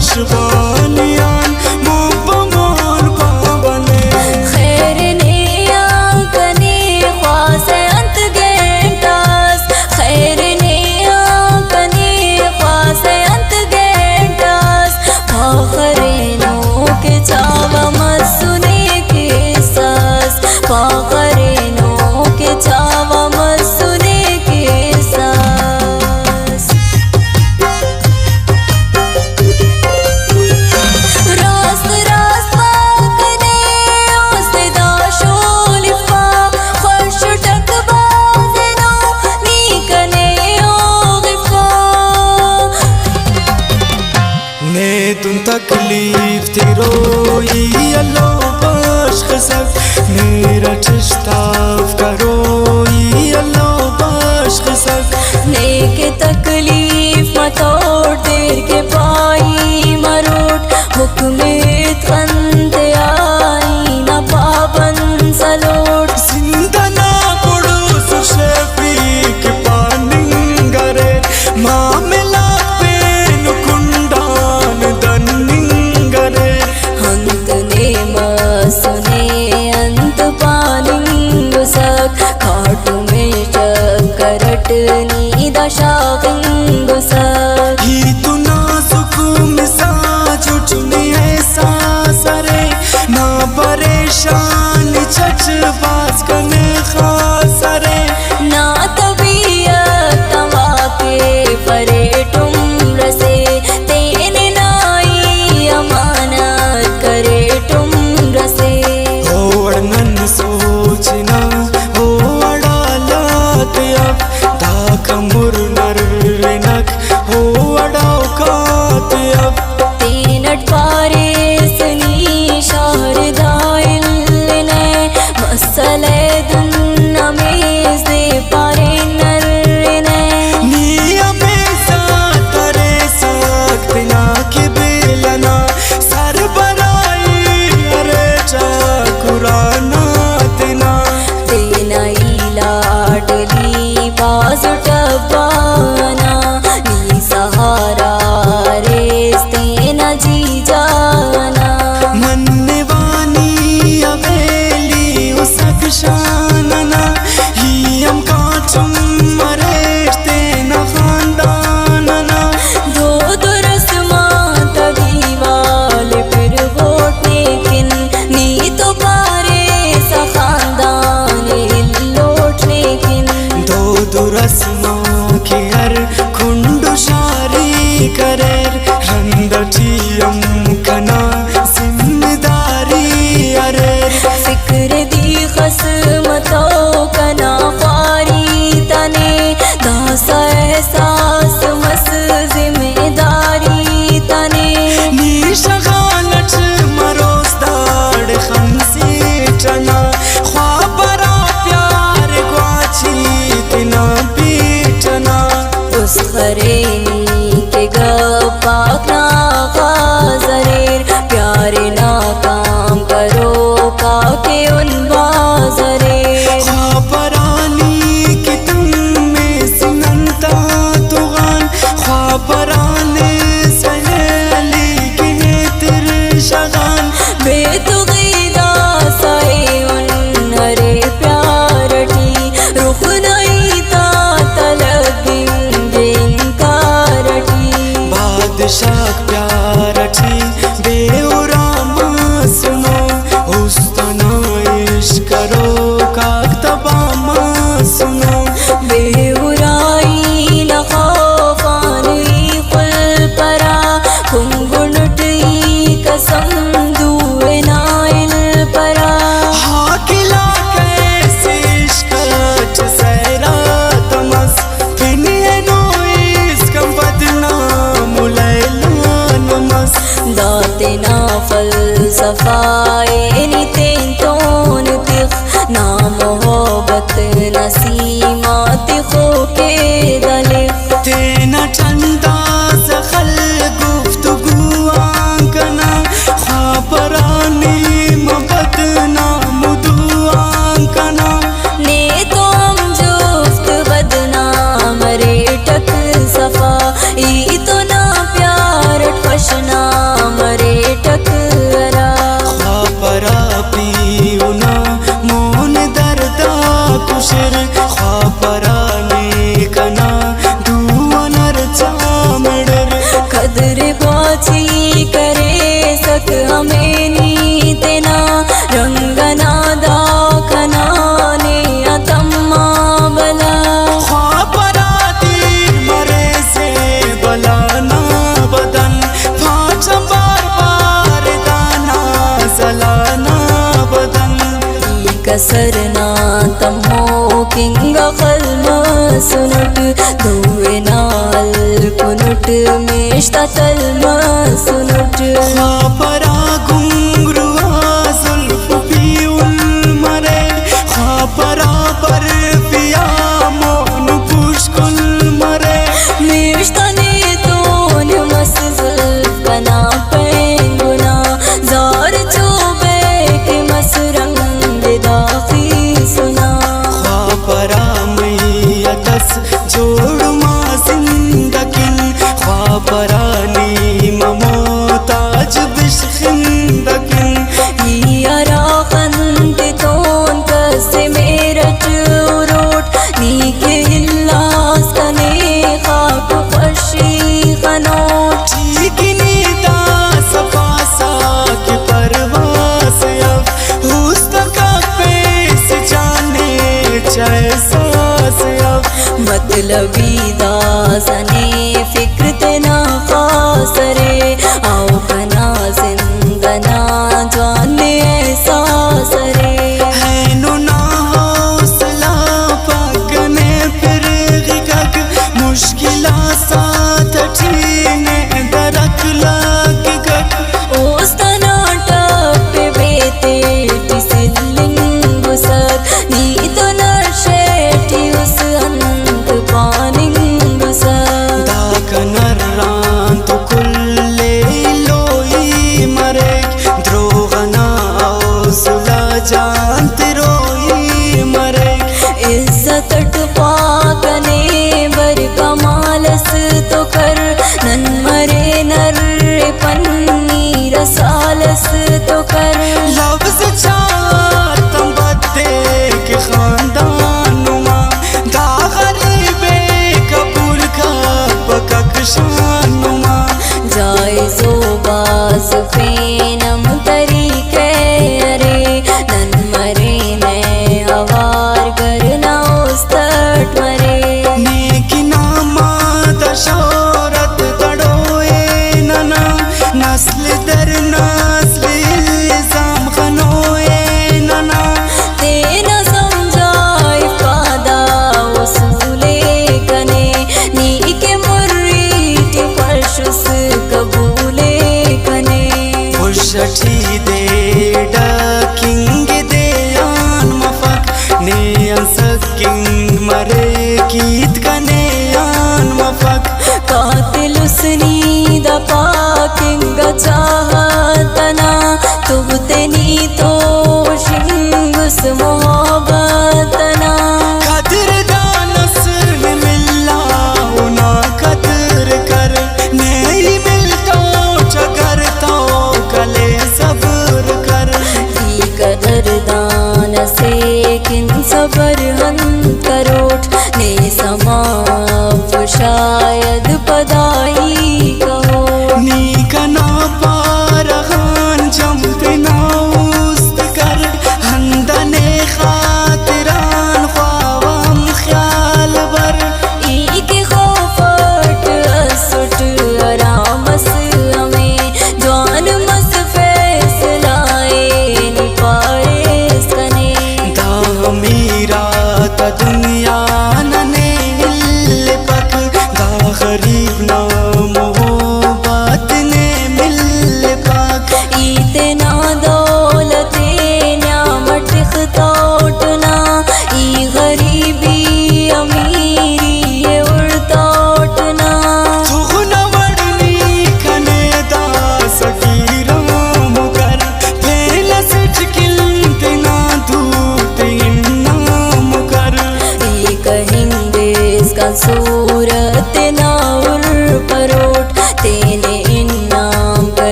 पशवानियान मुबमोर पावने खैर ने आंकने ख्वासे अंत गेंटास खैर ने आंकने ख्वासे अंत गेंटास फाखरेनो के चावा मसुने के सास फाखरेनो के चावा मसुने के सास रास्त रास्त पाकने उसने दाशोलिफा खर्श टक बाज़नो नीकने ओगिफा ने तुम तकलीफ तेरोई अल्लो बशखसक मेरा चिश्ताफ करोई अल्लो बशखसक नेके तकलीफ मतोड़ देर के पाई मरोट हुक्मेत खंते आई न पाबन सलोट जिंदना कुडू सुशेफी के पानिंगरे मामला पेन कुंडान दन्निंगरे हंत ने मसुने अंत पानिंगुसक खाटू में चकरट नीदा शागिंगुसक ही तू नाजुक मिजाज उठने ऐसा सरे ना परेशान चच बाज कने खासरे ना तबीयत तवा के परे तुम रसे तेने नाई अमानत करे तुम रसे हो अड़नन सोचना हो अड़ालत अब ताक मुरनर नक हो अड़ाउकात अब तीनट पारे सनी शहर दाइल ने मसले दुन्ना मेज दे पारे नर ने नियमे सातरे साक्त ना के बेलना सर बराई अरे चाकुराना तना तेना लाडली बाजु टबाना नी सहारा रेस तेना जी जाना मनने वानी अवेली उसक शानना ही हम काचम मरेश्ते न खानदानना दो दुरस्मा तभी वाले फिर वोटे किन नी तो पारे सा खानदान लोट लेकिन दो दुरस्मा के हर खुंडु शारी करेर रंदठियम कना जिम्मेदारी अरेर फिक्र दी खसमतो कना ख्वारी तने दासा एहसास मस जिम्मेदारी तने निशगालच मरोस्ताड़ खमसी चना ख्वाबरा प्यार ग्वाची तना पीटना उस खरेनी के गपाक ना खाजरेर प्यारे ना काम करो काके उन बाजरेर ख्वाबरानी की तुम में सुनंता तुगान ख्वाबराने सहेली की है तेरे शगान बेतुगीदा साए उन हरे प्यारटी रुख नहीं ता तलब दिन कारटी बादशाह प्यारठी बेउराम सुनो उस्तना इश्क करो काकतबाम सुनो बेहुराई न खौफानी खुल परा कुंगुनुटी कसम दुए नाइल परा हाकिला कैसे इश्क सहरा तमस फिनिए नो इसकम बदनाम लैला नमस दाते ना फलसफाए नितें तोन तिख ना मोहब्बत नसीमा तिखो के दलिख तेना चंदा सखल गुफ्तगू आंकना ख्वाबरानी मबदना मुदू आंकना ने तो हम जुफ्त बदनाम रे टक सफा ई तो ना प्यार फशना कदर पाची करे सक हमें नीतना रंगना दाखना ने अतम्मा बला ख्वापराती मरे से बलाना बदन फाचा बार बार दाना सलाना बदन कसरना तमो किंग कलमा सुनुट दुए नाल कुनुट मेश्ता तलमा सुनुट ख्वापरा घुंगरुआ जुल्फ पीउल मरे ख्वापरा पर पिया मोन पुष्कुल मरे मेश्ता ने तोन मस जुल्फ कना पेंगुना जार चोबे के मस रंग दाखी सुना ख्वापरा मैया कस जोड़ मा जिंदगिन ख्वापरानी ममोताज बिश्खिंदगिन यारा खंत तोन कसे मेरठ रोट नीके इल्लास कने खाक फशी खनोट ठीकनी दा सफासा की परवास अब हुस्न का पेश जाने जैसा से अब मतलबी दासने फिक्र तेना खासरे आओ बना जिंदना जाने ऐसा सरे है नो ना हौसला पगने फिर गिगक मुश्किला साथ ठीने दरक लाग गक ओस्तना टप बेते टिसिलिंग गुसक नी तो नर्शेटी उस अंत पानिंग गुसक दाकनर्रान तो कुल्ले लोई मरे द्रोगना सुला जानते रोई मरे इज्जत पाकने बर कमालस तो कर नन मरे नर पन्नी रसालस तो कर लफ्ज चाहतम बदे के खानदानुमा दा गरीबे कबूल का पकक शानुमा जायज़ो बाज फेनम तरीके अरे नन मरे ने हवार करना उस्तट मरे नेकी नामाद शोहरत गड़ोए नना नस्ल दर नस्ल इल्जाम खनोए नना तेना समझाई फादा उसूले कने नी के मुर्रीट परशुस कबूले कने खुशठी दे डकिंग दे यान मफक नेयन सकिंग मरे कीत कने यान मफक कातिल उसनी दपा किंग चाहतना तुबते नी तो शिंगुस मोहब्बतना कदर दानस मिल्ला उना कदर कर नहीं मिलतो चकर तो कले सब्र कर की कदर दान से किन सबर हन करोट ने समाफ शायद पदाई कहो नी कना पारहान जमते ना उस्त कर हंदने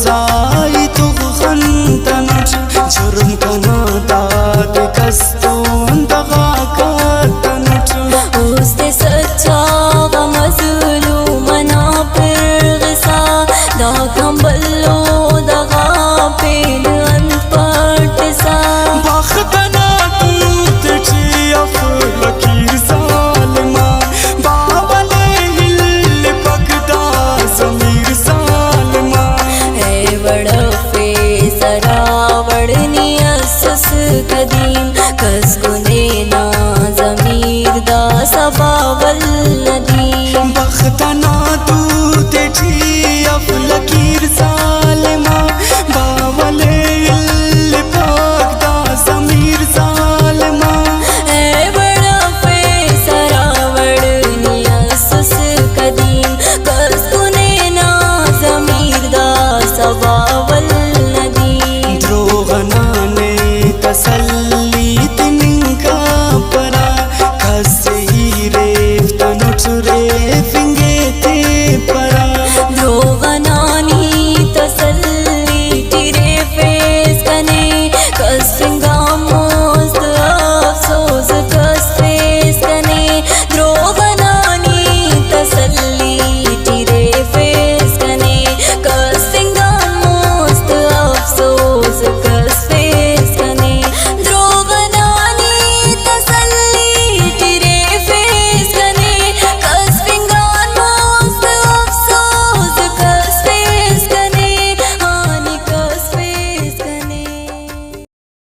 साई तो खंतनुच जुर्म कना दाद कस्तो अंतगा कतनुच उसने सच्चा मजलूम ना फिर गिसा दा कंबलो दगा पेन अनपट सा बख्तना तूत ची अफ लकीर सालमा बावले हिल पकदा जमीर सालमा है वड़फे सरावड़नी असस